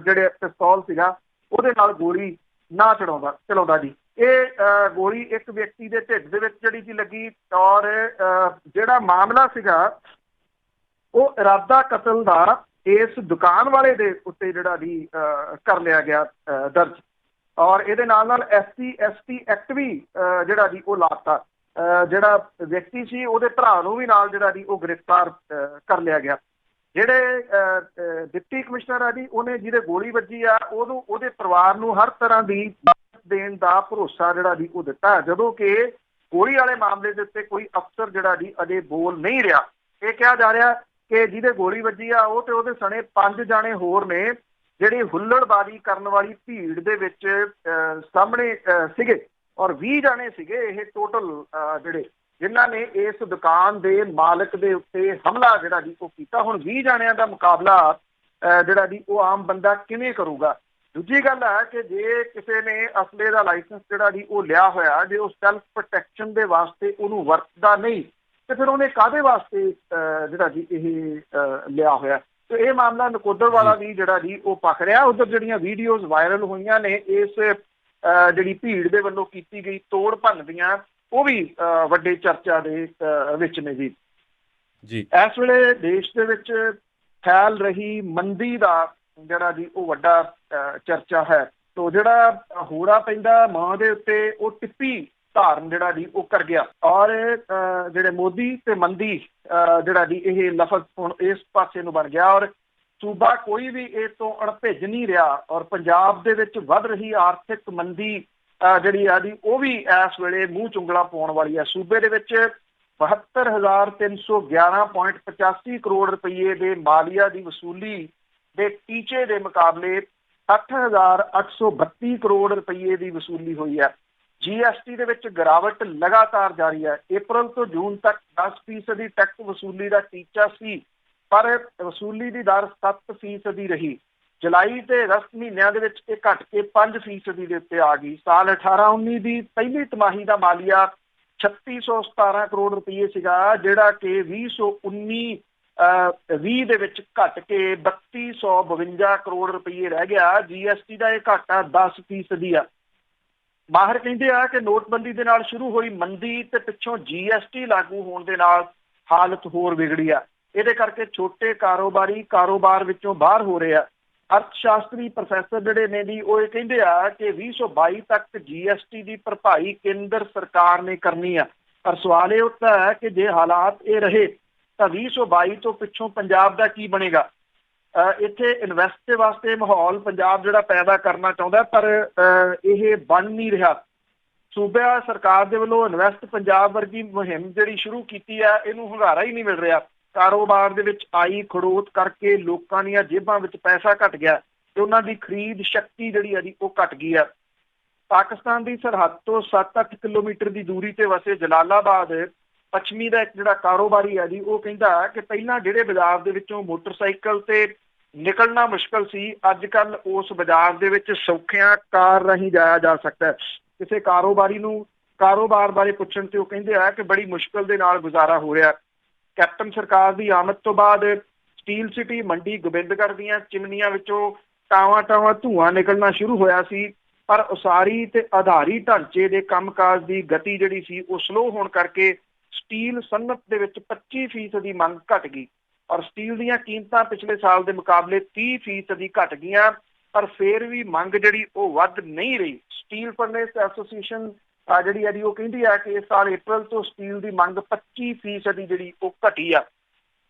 Speaker 2: ਜਿਹੜੇ ਪਿਸਤੌਲ ਸੀਗਾ ਉਹਦੇ ਨਾਲ ਗੋਲੀ ਨਾ ਚਲਾਉਂਦਾ ਜੀ। ਇਹ ਗੋਲੀ ਇੱਕ ਵਿਅਕਤੀ ਦੇ ਢਿੱਡ ਦੇ ਵਿੱਚ ਜਿਹੜੀ ਸੀ ਲੱਗੀ ਔਰ ਜਿਹੜਾ ਮਾਮਲਾ ਸੀਗਾ ਉਹ ਇਰਾਦਾ ਕਤਲ ਦਾ ਇਸ ਦੁਕਾਨ ਵਾਲੇ ਦੇ ਉੱਤੇ ਜਿਹੜਾ ਵੀ ਕਰ ਲਿਆ ਗਿਆ ਦਰਜ ਔਰ ਇਹਦੇ ਨਾਲ SC ST ਐਕਟ ਵੀ ਜਿਹੜਾ ਜੀ ਉਹ ਲਾਤਾ। ਜਿਹੜਾ ਵਿਅਕਤੀ ਸੀ ਉਹਦੇ ਭਰਾ ਨੂੰ ਵੀ ਨਾਲ ਜਿਹੜਾ ਜੀ ਉਹ ਗ੍ਰਿਫਤਾਰ ਕਰ ਲਿਆ ਗਿਆ। ਜਿਹੜੇ ਡਿਪਟੀ ਕਮਿਸ਼ਨਰ ਆ ਜੀ ਉਹਨੇ ਜਿਹਦੇ ਗੋਲੀ ਵੱਜੀ ਆ ਉਹਦੇ ਪਰਿਵਾਰ ਨੂੰ ਹਰ ਤਰ੍ਹਾਂ ਦੀ ਦੇਣ ਦਾ ਭਰੋਸਾ ਜਿਹੜਾ ਜੀ ਉਹ ਦਿੱਤਾ, ਜਦੋਂ ਕਿ ਗੋਲੀ ਵਾਲੇ ਮਾਮਲੇ ਦੇ ਉੱਤੇ ਕੋਈ ਅਫਸਰ ਜਿਹੜਾ ਜੀ ਅਜੇ ਬੋਲ ਨਹੀਂ ਰਿਹਾ। ਇਹ ਕਿਹਾ ਜਾ ਰਿਹਾ ਕਿ ਜਿਹਦੇ ਗੋਲੀ ਵੱਜੀ ਆ ਉਹ ਤੇ ਉਹਦੇ ਸਣੇ 5 ਜਾਣੇ ਹੋਰ ਨੇ ਜਿਹੜੀ ਹੁੱਲੜਬਾਜ਼ੀ ਕਰਨ ਵਾਲੀ ਭੀੜ ਦੇ ਵਿੱਚ ਸਾਹਮਣੇ ਸੀਗੇ ਔਰ 20 ਜਾਣੇ ਸੀਗੇ ਇਹ ਟੋਟਲ ਜਿਹੜੇ ਜਿਨ੍ਹਾਂ ਨੇ ਇਸ ਦੁਕਾਨ ਦੇ ਮਾਲਕ ਦੇ ਉੱਤੇ ਹਮਲਾ ਜਿਹੜਾ ਜੀ ਉਹ ਕੀਤਾ। ਹੁਣ 20 ਜਾਣਿਆਂ ਦਾ ਮੁਕਾਬਲਾ ਜਿਹੜਾ ਜੀ ਉਹ ਆਮ ਬੰਦਾ ਕਿਵੇਂ ਕਰੂਗਾ। ਦੂਜੀ ਗੱਲ ਹੈ ਕਿ ਜੇ ਕਿਸੇ ਨੇ ਅਸਲੇ ਦਾ ਲਾਇਸੈਂਸ ਜਿਹੜਾ ਜੀ ਉਹ ਲਿਆ ਹੋਇਆ, ਜੇ ਉਹ ਸੈਲਫ ਪ੍ਰੋਟੈਕਸ਼ਨ ਦੇ ਵਾਸਤੇ ਉਹਨੂੰ ਵਰਤਦਾ ਨਹੀਂ ਤੇ ਫਿਰ ਉਹਨੇ ਕਾਹਦੇ ਵਾਸਤੇ ਜਿਹੜਾ ਜੀ ਇਹ ਲਿਆ ਹੋਇਆ। ਤੇ ਇਹ ਮਾਮਲਾ ਨਕੋਦਰ ਵਾਲਾ ਵੀ ਜਿਹੜਾ ਜੀ ਉਹ ਪੱਖ ਰਿਹਾ। ਉੱਧਰ ਜਿਹੜੀਆਂ ਵੀਡੀਓਜ਼ ਵਾਇਰਲ ਹੋਈਆਂ ਨੇ ਇਸ ਜਿਹੜੀ ਭੀੜ ਦੇ ਵੱਲੋਂ ਕੀਤੀ ਗਈ ਤੋੜ ਭੰਨ ਦੀਆਂ ਉਹ ਵੀ ਵੱਡੇ ਚਰਚਾ ਦੇ ਵਿੱਚ ਨੇ ਜੀ। ਇਸ ਵੇਲੇ ਦੇਸ਼ ਦੇ ਵਿੱਚ ਫੈਲ ਰਹੀ ਮੰਦੀ ਦਾ ਜਿਹੜਾ ਜੀ ਉਹ ਵੱਡਾ ਚਰਚਾ ਹੈ। ਤੋ ਜਿਹੜਾ ਹੋਰਾ ਪੈਂਦਾ ਮਾਂ ਦੇ ਉੱਤੇ ਉਹ ਟਿੱਪੀ ਧਾਰਨ ਜਿਹੜਾ ਜੀ ਉਹ ਕਰ ਗਿਆ। ਔਰ ਜਿਹੜੇ ਮੋਦੀ ਤੇ ਮੰਦੀ ਜਿਹੜਾ ਜੀ ਇਹ ਲਫ਼ਜ਼ ਹੁਣ ਇਸ ਪਾਸੇ ਨੂੰ ਬਣ ਗਿਆ ਔਰ ਸੂਬਾ ਕੋਈ ਵੀ ਇਸ ਤੋਂ ਅਣਭਿੱਜ ਨਹੀਂ ਰਿਹਾ। ਔਰ ਪੰਜਾਬ ਦੇ ਵਿੱਚ ਵੱਧ ਰਹੀ ਆਰਥਿਕ ਮੰਦੀ ਜਿਹੜੀ ਆ ਜੀ ਉਹ ਵੀ ਇਸ ਵੇਲੇ ਮੂੰਹ ਚੁੰਗਲਾ ਪਾਉਣ ਵਾਲੀ ਹੈ। ਸੂਬੇ ਦੇ ਵਿੱਚ 72,311.85 ਕਰੋੜ ਰੁਪਈਏ ਦੇ ਮਾਲੀਆ ਦੀ ਵਸੂਲੀ ਦੇ ਟੀਚੇ ਦੇ ਮੁਕਾਬਲੇ 60,832 ਕਰੋੜ ਰੁਪਈਏ ਦੀ ਵਸੂਲੀ ਹੋਈ ਹੈ। GST ਦੇ ਵਿੱਚ ਗਿਰਾਵਟ ਲਗਾਤਾਰ ਜਾਰੀ ਹੈ। ਅਪ੍ਰੈਲ ਤੋਂ ਜੂਨ ਤੱਕ 10% ਟੈਕਸ ਵਸੂਲੀ ਦਾ ਟੀਚਾ ਸੀ, ਪਰ ਵਸੂਲੀ ਦੀ ਦਰ 7% ਰਹੀ। ਜੁਲਾਈ ਤੇ ਅਗਸਤ ਮਹੀਨਿਆਂ ਦੇ ਵਿੱਚ ਇਹ ਘਟ ਕੇ 5% ਦੇ ਉੱਤੇ ਆ ਗਈ। ਸਾਲ 18-19 ਦੀ ਪਹਿਲੀ ਤਿਮਾਹੀ ਦਾ ਮਾਲੀਆ 3617 ਕਰੋੜ ਰੁਪਏ ਸੀਗਾ, ਜਿਹੜਾ ਕਿ 2019-20 ਦੇ ਵਿੱਚ ਘਟ ਕੇ 3252 ਕਰੋੜ ਰੁਪਏ ਰਹਿ ਗਿਆ। GST ਦਾ ਇਹ ਘਾਟਾ 10% ਆ। ਮਾਹਰ ਕਹਿੰਦੇ ਆ ਕਿ ਨੋਟਬੰਦੀ ਦੇ ਨਾਲ ਸ਼ੁਰੂ ਹੋਈ ਮੰਦੀ ਤੇ ਪਿੱਛੋਂ GST ਲਾਗੂ ਹੋਣ ਦੇ ਨਾਲ ਹਾਲਤ ਹੋਰ ਵਿਗੜੀ ਆ। ਇਹਦੇ ਕਰਕੇ ਛੋਟੇ ਕਾਰੋਬਾਰੀ ਕਾਰੋਬਾਰ ਵਿੱਚੋਂ ਬਾਹਰ ਹੋ ਰਹੇ ਆ। ਅਰਥ ਸ਼ਾਸਤਰੀ ਪ੍ਰੋਫੈਸਰ ਜਿਹੜੇ ਨੇ ਜੀ ਉਹ ਇਹ ਕਹਿੰਦੇ ਆ ਕਿ 2022 ਤੱਕ GST ਦੀ ਭਰਪਾਈ ਕੇਂਦਰ ਸਰਕਾਰ ਨੇ ਕਰਨੀ ਆ। ਪਰ ਸਵਾਲ ਇਹ ਉੱਠਦਾ ਹੈ ਕਿ ਜੇ ਹਾਲਾਤ ਇਹ ਰਹੇ ਤਾਂ 2022 ਤੋਂ ਪਿੱਛੋਂ ਪੰਜਾਬ ਦਾ ਕੀ ਬਣੇਗਾ। ਇੱਥੇ ਇਨਵੈਸਟ ਵਾਸਤੇ ਮਾਹੌਲ ਪੰਜਾਬ ਜਿਹੜਾ ਪੈਦਾ ਕਰਨਾ ਚਾਹੁੰਦਾ, ਪਰ ਇਹ ਬਣ ਨਹੀਂ ਰਿਹਾ। ਸੂਬਾ ਸਰਕਾਰ ਦੇ ਵੱਲੋਂ ਇਨਵੈਸਟ ਪੰਜਾਬ ਵਰਗੀ ਮੁਹਿੰਮ ਜਿਹੜੀ ਸ਼ੁਰੂ ਕੀਤੀ ਹੈ, ਇਹਨੂੰ ਹੁੰਗਾਰਾ ਹੀ ਨਹੀਂ ਮਿਲ ਰਿਹਾ। ਕਾਰੋਬਾਰ ਦੇ ਵਿੱਚ ਆਈ ਖੜੋਤ ਕਰਕੇ ਲੋਕਾਂ ਦੀਆਂ ਜੇਬਾਂ ਵਿੱਚ ਪੈਸਾ ਘਟ ਗਿਆ ਤੇ ਉਹਨਾਂ ਦੀ ਖਰੀਦ ਸ਼ਕਤੀ ਜਿਹੜੀ ਹੈ ਜੀ ਉਹ ਘਟ ਗਈ ਹੈ। ਪਾਕਿਸਤਾਨ ਦੀ ਸਰਹੱਦ ਤੋਂ 7-8 ਕਿਲੋਮੀਟਰ ਦੀ ਦੂਰੀ ਤੇ ਵਸੇ ਜਲਾਲਾਬਾਦ ਪੱਛਮੀ ਦਾ ਇੱਕ ਜਿਹੜਾ ਕਾਰੋਬਾਰੀ ਹੈ ਜੀ ਉਹ ਕਹਿੰਦਾ ਕਿ ਪਹਿਲਾਂ ਜਿਹੜੇ ਬਾਜ਼ਾਰ ਦੇ ਵਿੱਚੋਂ ਮੋਟਰਸਾਈਕਲ ਤੇ ਨਿਕਲਣਾ ਮੁਸ਼ਕਲ ਸੀ, ਅੱਜ ਕੱਲ ਉਸ ਬਾਜ਼ਾਰ ਦੇ ਵਿੱਚ ਸੌਖਿਆਂ ਕਾਰ ਰਾਹੀਂ ਜਾਇਆ ਜਾ ਸਕਦਾ ਹੈ। ਕਿਸੇ ਕਾਰੋਬਾਰੀ ਨੂੰ ਕਾਰੋਬਾਰ ਬਾਰੇ ਪੁੱਛਣ ਤੇ ਉਹ ਕਹਿੰਦੇ ਆ ਕਿ ਬੜੀ ਮੁਸ਼ਕਲ ਦੇ ਨਾਲ ਗੁਜ਼ਾਰਾ ਹੋ ਰਿਹਾ। ਕੈਪਟਨ ਸਰਕਾਰ ਦੀ ਆਮਦ ਤੋਂ ਬਾਅਦ ਸਟੀਲ ਸਿਟੀ ਮੰਡੀ ਗੋਬਿੰਦਗੜ੍ਹ ਦੀਆਂ ਚਿਮਨੀਆਂ ਵਿੱਚੋਂ ਟਾਵਾਂ ਧੂੰਆਂ ਨਿਕਲਣਾ ਸ਼ੁਰੂ ਹੋਇਆ ਸੀ, ਪਰ ਉਸਾਰੀ ਤੇ ਆਧਾਰੀ ਢਾਂਚੇ ਦੇ ਕੰਮਕਾਜ ਦੀ ਗਤੀ ਜਿਹੜੀ ਸੀ ਉਹ ਸਲੋ ਹੋਣ ਕਰਕੇ ਸਟੀਲ ਸਨਅਤ ਦੇ ਵਿੱਚ 25% ਦੀ ਮੰਗ ਘਟ ਗਈ ਔਰ ਸਟੀਲ ਦੀਆਂ ਕੀਮਤਾਂ ਪਿਛਲੇ ਸਾਲ ਦੇ ਮੁਕਾਬਲੇ 30% ਘਟ ਗਈਆਂ, ਪਰ ਫਿਰ ਵੀ ਮੰਗ ਜਿਹੜੀ ਉਹ ਵੱਧ ਨਹੀਂ ਰਹੀ। ਸਟੀਲ ਫਰਨੇਸ ਐਸੋਸੀਏਸ਼ਨ ਜਿਹੜੀ ਹੈ ਜੀ ਉਹ ਕਹਿੰਦੀ ਹੈ ਕਿ ਇਸ ਸਾਲ ਅਪ੍ਰੈਲ ਤੋਂ ਸਟੀਲ ਦੀ ਮੰਗ 25% ਜਿਹੜੀ ਉਹ ਘਟੀ ਆ।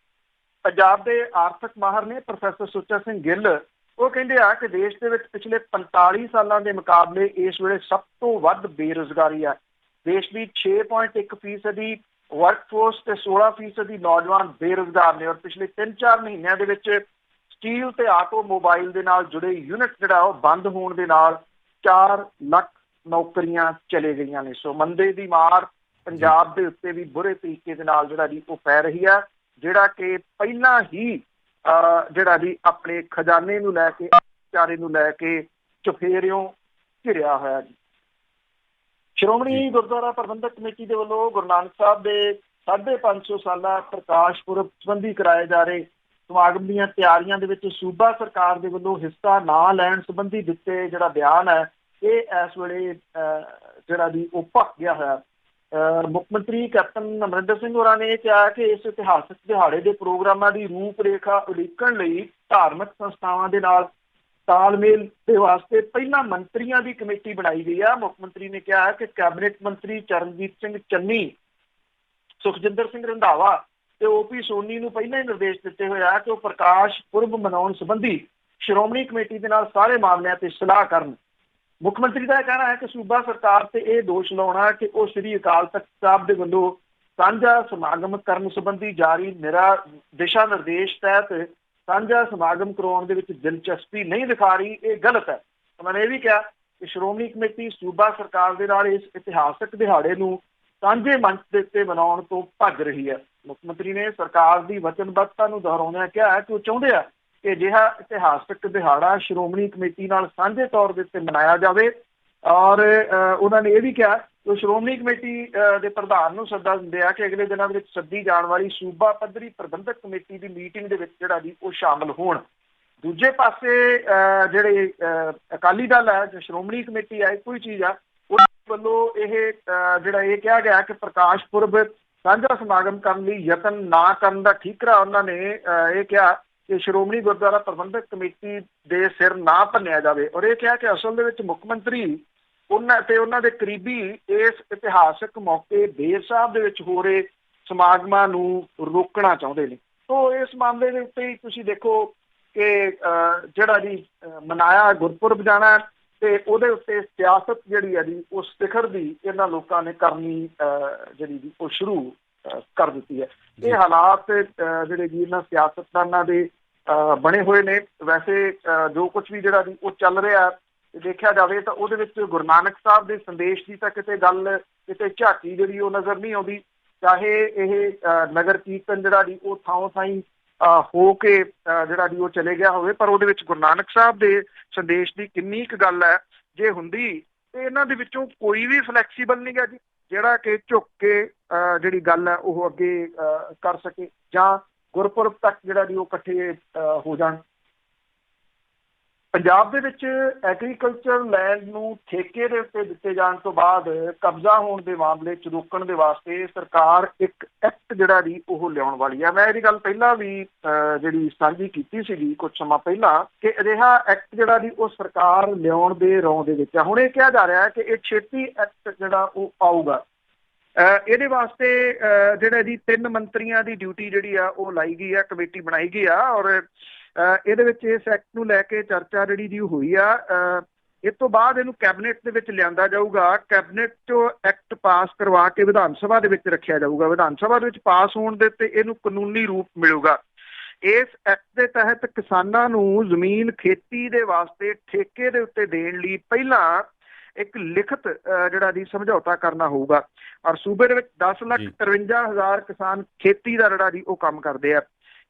Speaker 2: ਪੰਜਾਬ ਦੇ ਆਰਥਿਕ ਮਾਹਰ ਨੇ ਪ੍ਰੋਫੈਸਰ ਸੁੱਚਾ ਸਿੰਘ ਗਿੱਲ, ਉਹ ਕਹਿੰਦੇ ਆ ਕਿ ਦੇਸ਼ ਦੇ ਵਿੱਚ ਪਿਛਲੇ 45 ਸਾਲਾਂ ਦੇ ਮੁਕਾਬਲੇ ਇਸ ਵੇਲੇ ਸਭ ਤੋਂ ਵੱਧ ਬੇਰੁਜ਼ਗਾਰੀ ਆ। ਦੇਸ਼ ਦੀ 6.1% ਵਰਕਫੋਰਸ ਤੇ 16% ਨੌਜਵਾਨ ਬੇਰੁਜ਼ਗਾਰ ਨੇ ਔਰ ਪਿਛਲੇ 3-4 ਮਹੀਨਿਆਂ ਦੇ ਵਿੱਚ ਸਟੀਲ ਤੇ ਆਟੋਮੋਬਾਈਲ ਦੇ ਨਾਲ ਜੁੜੇ ਯੂਨਿਟ ਜਿਹੜਾ ਉਹ ਬੰਦ ਹੋਣ ਦੇ ਨਾਲ 4 ਲੱਖ ਨੌਕਰੀਆਂ ਚਲੇ ਗਈਆਂ ਨੇ। ਸੋ ਮੰਦੇ ਦੀ ਮਾਰ ਪੰਜਾਬ ਦੇ ਉੱਤੇ ਵੀ ਬੁਰੇ ਤਰੀਕੇ ਦੇ ਨਾਲ ਜਿਹੜਾ ਜੀ ਉਹ ਪੈ ਰਹੀ ਆ, ਜਿਹੜਾ ਕਿ ਪਹਿਲਾਂ ਹੀ ਜਿਹੜਾ ਜੀ ਆਪਣੇ ਖਜ਼ਾਨੇ ਨੂੰ ਲੈ ਕੇ ਚਾਰੇ ਨੂੰ ਲੈ ਕੇ ਚੁਫੇਰਿਓਂ ਘਿਰਿਆ ਹੋਇਆ ਜੀ। ਸ਼੍ਰੋਮਣੀ ਗੁਰਦੁਆਰਾ ਪ੍ਰਬੰਧਕ ਕਮੇਟੀ ਦੇ ਵੱਲੋਂ ਗੁਰੂ ਨਾਨਕ ਸਾਹਿਬ ਦੇ 550 ਸਾਲਾ ਪ੍ਰਕਾਸ਼ ਪੁਰਬ ਸੰਬੰਧੀ ਕਰਾਏ ਜਾ ਰਹੇ ਸਮਾਗਮ ਦੀਆਂ ਤਿਆਰੀਆਂ ਦੇ ਵਿੱਚ ਸੂਬਾ ਸਰਕਾਰ ਦੇ ਵੱਲੋਂ ਹਿੱਸਾ ਨਾ ਲੈਣ ਸੰਬੰਧੀ ਦਿੱਤੇ ਜਿਹੜਾ ਬਿਆਨ ਹੈ, ਇਹ ਇਸ ਵੇਲੇ ਜਿਹੜਾ ਜੀ ਉਹ ਭਖ ਗਿਆ ਹੋਇਆ। ਮੁੱਖ ਮੰਤਰੀ ਕੈਪਟਨ ਅਮਰਿੰਦਰ ਸਿੰਘ ਹੋਰਾਂ ਨੇ ਕਿਹਾ ਕਿ ਇਸ ਇਤਿਹਾਸਕ ਦਿਹਾੜੇ ਦੇ ਪ੍ਰੋਗਰਾਮਾਂ ਦੀ ਰੂਪ-ਰੇਖਾ ਉਲੀਕਣ ਲਈ ਧਾਰਮਿਕ ਸੰਸਥਾਵਾਂ ਦੇ ਨਾਲ ਤਾਲਮੇਲ ਦੇ ਵਾਸਤੇ ਪਹਿਲਾਂ ਮੰਤਰੀਆਂ ਦੀ ਕਮੇਟੀ ਬਣਾਈ ਗਈ ਆ। ਮੁੱਖ ਮੰਤਰੀ ਨੇ ਕਿਹਾ ਕਿ ਕੈਬਨਿਟ ਮੰਤਰੀ ਚਰਨਜੀਤ ਸਿੰਘ ਚੰਨੀ, ਸੁਖਜਿੰਦਰ ਸਿੰਘ ਰੰਧਾਵਾ ਤੇ OP ਸੋਨੀ ਨੂੰ ਪਹਿਲਾਂ ਹੀ ਨਿਰਦੇਸ਼ ਦਿੱਤੇ ਹੋਏ ਆ ਕਿ ਉਹ ਪ੍ਰਕਾਸ਼ ਪੁਰਬ ਮਨਾਉਣ ਸੰਬੰਧੀ ਸ਼੍ਰੋਮਣੀ ਕਮੇਟੀ ਦੇ ਨਾਲ ਸਾਰੇ ਮਾਮਲਿਆਂ ਤੇ ਸਲਾਹ ਕਰਨ। ਮੁੱਖ ਮੰਤਰੀ ਦਾ ਇਹ ਕਹਿਣਾ ਹੈ ਕਿ ਸੂਬਾ ਸਰਕਾਰ ਤੇ ਇਹ ਦੋਸ਼ ਲਾਉਣਾ ਕਿ ਉਹ ਸ੍ਰੀ ਅਕਾਲ ਤਖਤ ਸਾਹਿਬ ਦੇ ਵੱਲੋਂ ਸਾਂਝਾ ਸਮਾਗਮ ਕਰਨ ਸੰਬੰਧੀ ਜਾਰੀ ਦਿਸ਼ਾ ਨਿਰਦੇਸ਼ ਤਹਿਤ ਸਾਂਝਾ ਸਮਾਗਮ ਕਰਵਾਉਣ ਦੇ ਵਿੱਚ ਦਿਲਚਸਪੀ ਨਹੀਂ ਦਿਖਾ ਰਹੀ, ਇਹ ਗਲਤ ਹੈ। ਉਹਨਾਂ ਨੇ ਇਹ ਵੀ ਕਿਹਾ ਕਿ ਸ਼੍ਰੋਮਣੀ ਕਮੇਟੀ ਸੂਬਾ ਸਰਕਾਰ ਦੇ ਨਾਲ ਇਸ ਇਤਿਹਾਸਕ ਦਿਹਾੜੇ ਨੂੰ ਸਾਂਝੇ ਮੰਚ ਦੇ ਉੱਤੇ ਮਨਾਉਣ ਤੋਂ ਭੱਜ ਰਹੀ ਹੈ। ਮੁੱਖ ਮੰਤਰੀ ਨੇ ਸਰਕਾਰ ਦੀ ਵਚਨਬੱਧਤਾ ਨੂੰ ਦੁਹਰਾਉਂਦਿਆਂ ਕਿਹਾ ਕਿ ਉਹ ਚਾਹੁੰਦੇ ਆ ਕਿ ਅਜਿਹਾ ਇਤਿਹਾਸਕ ਦਿਹਾੜਾ ਸ਼੍ਰੋਮਣੀ ਕਮੇਟੀ ਨਾਲ ਸਾਂਝੇ ਤੌਰ ਦੇ ਉੱਤੇ ਮਨਾਇਆ ਜਾਵੇ ਔਰ ਉਹਨਾਂ ਨੇ ਇਹ ਵੀ ਕਿਹਾ ਕਿ ਸ਼੍ਰੋਮਣੀ ਕਮੇਟੀ ਦੇ ਪ੍ਰਧਾਨ ਨੂੰ ਸੱਦਾ ਦਿੰਦੇ ਆ ਕਿ ਅਗਲੇ ਦਿਨਾਂ ਦੇ ਵਿੱਚ ਸੱਦੀ ਜਾਣ ਵਾਲੀ ਸੂਬਾ ਪੱਧਰੀ ਪ੍ਰਬੰਧਕ ਕਮੇਟੀ ਦੀ ਮੀਟਿੰਗ ਦੇ ਵਿੱਚ ਜਿਹੜਾ ਜੀ ਉਹ ਸ਼ਾਮਲ ਹੋਣ। ਦੂਜੇ ਪਾਸੇ ਜਿਹੜੇ ਅਕਾਲੀ ਦਲ ਹੈ, ਜੋ ਸ਼੍ਰੋਮਣੀ ਕਮੇਟੀ ਹੈ, ਇੱਕੋ ਹੀ ਚੀਜ਼ ਆ, ਉਹਨਾਂ ਵੱਲੋਂ ਇਹ ਜਿਹੜਾ ਇਹ ਕਿਹਾ ਗਿਆ ਕਿ ਪ੍ਰਕਾਸ਼ ਪੁਰਬ ਸਾਂਝਾ ਸਮਾਗਮ ਕਰਨ ਲਈ ਯਤਨ ਨਾ ਕਰਨ ਦਾ ਠੀਕਰਾ ਉਹਨਾਂ ਨੇ ਇਹ ਕਿਹਾ ਕਿ ਸ਼੍ਰੋਮਣੀ ਗੁਰਦੁਆਰਾ ਪ੍ਰਬੰਧਕ ਕਮੇਟੀ ਦੇ ਸਿਰ ਨਾ ਭੰਨਿਆ ਜਾਵੇ ਔਰ ਇਹ ਕਿਹਾ ਕਿ ਅਸਲ ਦੇ ਵਿੱਚ ਮੁੱਖ ਮੰਤਰੀ ਉਹਨਾਂ ਦੇ ਕਰੀਬੀ ਇਸ ਇਤਿਹਾਸਕ ਮੌਕੇ ਬੇਰ ਸਾਹਿਬ ਦੇ ਵਿੱਚ ਹੋ ਰਹੇ ਸਮਾਗਮਾਂ ਨੂੰ ਰੋਕਣਾ ਚਾਹੁੰਦੇ ਨੇ। ਸੋ ਇਸ ਮਾਮਲੇ ਦੇ ਉੱਤੇ ਤੁਸੀਂ ਦੇਖੋ ਕਿ ਜਿਹੜਾ ਜੀ ਮਨਾਇਆ ਗੁਰਪੁਰਬ ਜਾਣਾ ਤੇ ਉਹਦੇ ਉੱਤੇ ਸਿਆਸਤ ਜਿਹੜੀ ਹੈ ਜੀ ਉਹ ਸਿਖਰ ਦੀ ਇਹਨਾਂ ਲੋਕਾਂ ਨੇ ਕਰਨੀ ਜਿਹੜੀ ਜੀ ਉਹ ਸ਼ੁਰੂ ਕਰ ਦਿੱਤੀ ਹੈ। ਇਹ ਹਾਲਾਤ ਜਿਹੜੇ ਜੀ ਇਹਨਾਂ ਸਿਆਸਤਦਾਨਾਂ ਦੇ ਬਣੇ ਹੋਏ ਨੇ। ਵੈਸੇ ਜੋ ਕੁਛ ਵੀ ਜਿਹੜਾ ਜੀ ਉਹ ਚੱਲ ਰਿਹਾ ਦੇਖਿਆ ਜਾਵੇ ਤਾਂ ਉਹਦੇ ਵਿੱਚ ਗੁਰੂ ਨਾਨਕ ਸਾਹਿਬ ਦੇ ਸੰਦੇਸ਼ ਦੀ ਤਾਂ ਕਿਤੇ ਗੱਲ, ਕਿਤੇ ਝਾਕੀ ਜਿਹੜੀ ਉਹ ਨਜ਼ਰ ਨਹੀਂ ਆਉਂਦੀ। ਚਾਹੇ ਇਹ ਨਗਰ ਕੀਰਤਨ ਜਿਹੜਾ ਜੀ ਉਹ ਥਾਂ ਥਾਈਂ ਹੋ ਕੇ ਜਿਹੜਾ ਜੀ ਉਹ ਚਲੇ ਗਿਆ ਹੋਵੇ, ਪਰ ਉਹਦੇ ਵਿੱਚ ਗੁਰੂ ਨਾਨਕ ਸਾਹਿਬ ਦੇ ਸੰਦੇਸ਼ ਦੀ ਕਿੰਨੀ ਕੁ ਗੱਲ ਹੈ ਜੇ ਹੁੰਦੀ ਤੇ ਇਹਨਾਂ ਦੇ ਵਿੱਚੋਂ ਕੋਈ ਵੀ ਫਲੈਕਸੀਬਲ ਨਹੀਂ ਗਾ ਜੀ ਜਿਹੜਾ ਕਿ ਝੁੱਕ ਕੇ ਜਿਹੜੀ ਗੱਲ ਹੈ ਉਹ ਅੱਗੇ ਕਰ ਸਕੇ ਜਾਂ ਗੁਰਪੁਰਬ ਤੱਕ ਜਿਹੜਾ ਜੀ ਉਹ ਇਕੱਠੇ ਹੋ ਜਾਣ। ਪੰਜਾਬ ਦੇ ਵਿੱਚ ਐਗਰੀਕਲਚਰ ਲੈਂਡ ਨੂੰ ਠੇਕੇ ਦੇ ਉੱਤੇ ਦਿੱਤੇ ਜਾਣ ਤੋਂ ਬਾਅਦ ਕਬਜ਼ਾ ਹੋਣ ਦੇ ਮਾਮਲੇ 'ਚ ਰੋਕਣ ਦੇ ਵਾਸਤੇ ਸਰਕਾਰ ਇੱਕ ਐਕਟ ਜਿਹੜਾ ਜੀ ਉਹ ਲਿਆਉਣ ਵਾਲੀ ਹੈ। ਮੈਂ ਇਹਦੀ ਗੱਲ ਪਹਿਲਾਂ ਵੀ ਜਿਹੜੀ ਸਾਂਝੀ ਕੀਤੀ ਸੀਗੀ ਕੁਝ ਸਮਾਂ ਪਹਿਲਾਂ ਕਿ ਅਜਿਹਾ ਐਕਟ ਜਿਹੜਾ ਜੀ ਉਹ ਸਰਕਾਰ ਲਿਆਉਣ ਦੇ ਰੌਂ ਦੇ ਵਿੱਚ ਹੈ। ਹੁਣ ਇਹ ਕਿਹਾ ਜਾ ਰਿਹਾ ਹੈ ਕਿ ਇਹ ਛੇਤੀ ਐਕਟ ਜਿਹੜਾ ਉਹ ਆਊਗਾ। ਇਹਦੇ ਵਾਸਤੇ ਜਿਹੜਾ ਜੀ 3 ਮੰਤਰੀਆਂ ਦੀ ਡਿਊਟੀ ਜਿਹੜੀ ਆ ਉਹ ਲਾਈ ਗਈ ਆ, ਕਮੇਟੀ ਬਣਾਈ ਗਈ ਆ ਔਰ ਇਹਦੇ ਵਿੱਚ ਇਸ ਐਕਟ ਨੂੰ ਲੈ ਕੇ ਚਰਚਾ ਜਿਹੜੀ ਜੀ ਹੋਈ ਆ। ਇਸ ਤੋਂ ਬਾਅਦ ਇਹਨੂੰ ਕੈਬਨਿਟ ਦੇ ਵਿੱਚ ਲਿਆਂਦਾ ਜਾਊਗਾ। ਕੈਬਨਿਟ 'ਚੋਂ ਐਕਟ ਪਾਸ ਕਰਵਾ ਕੇ ਵਿਧਾਨ ਸਭਾ ਦੇ ਵਿੱਚ ਰੱਖਿਆ ਜਾਊਗਾ। ਵਿਧਾਨ ਸਭਾ ਦੇ ਵਿੱਚ ਪਾਸ ਹੋਣ ਦੇ ਉੱਤੇ ਇਹਨੂੰ ਕਾਨੂੰਨੀ ਰੂਪ ਮਿਲੂਗਾ। ਇਸ ਐਕਟ ਦੇ ਤਹਿਤ ਕਿਸਾਨਾਂ ਨੂੰ ਜ਼ਮੀਨ ਖੇਤੀ ਦੇ ਵਾਸਤੇ ਠੇਕੇ ਦੇ ਉੱਤੇ ਦੇਣ ਲਈ ਪਹਿਲਾਂ ਇੱਕ ਲਿਖਤ ਜਿਹੜਾ ਜੀ ਸਮਝੌਤਾ ਕਰਨਾ ਹੋਊਗਾ ਔਰ ਸੂਬੇ ਦੇ ਵਿੱਚ 10,53,000 ਕਿਸਾਨ ਖੇਤੀ ਦਾ ਜਿਹੜਾ ਜੀ ਉਹ ਕੰਮ ਕਰਦੇ ਆ।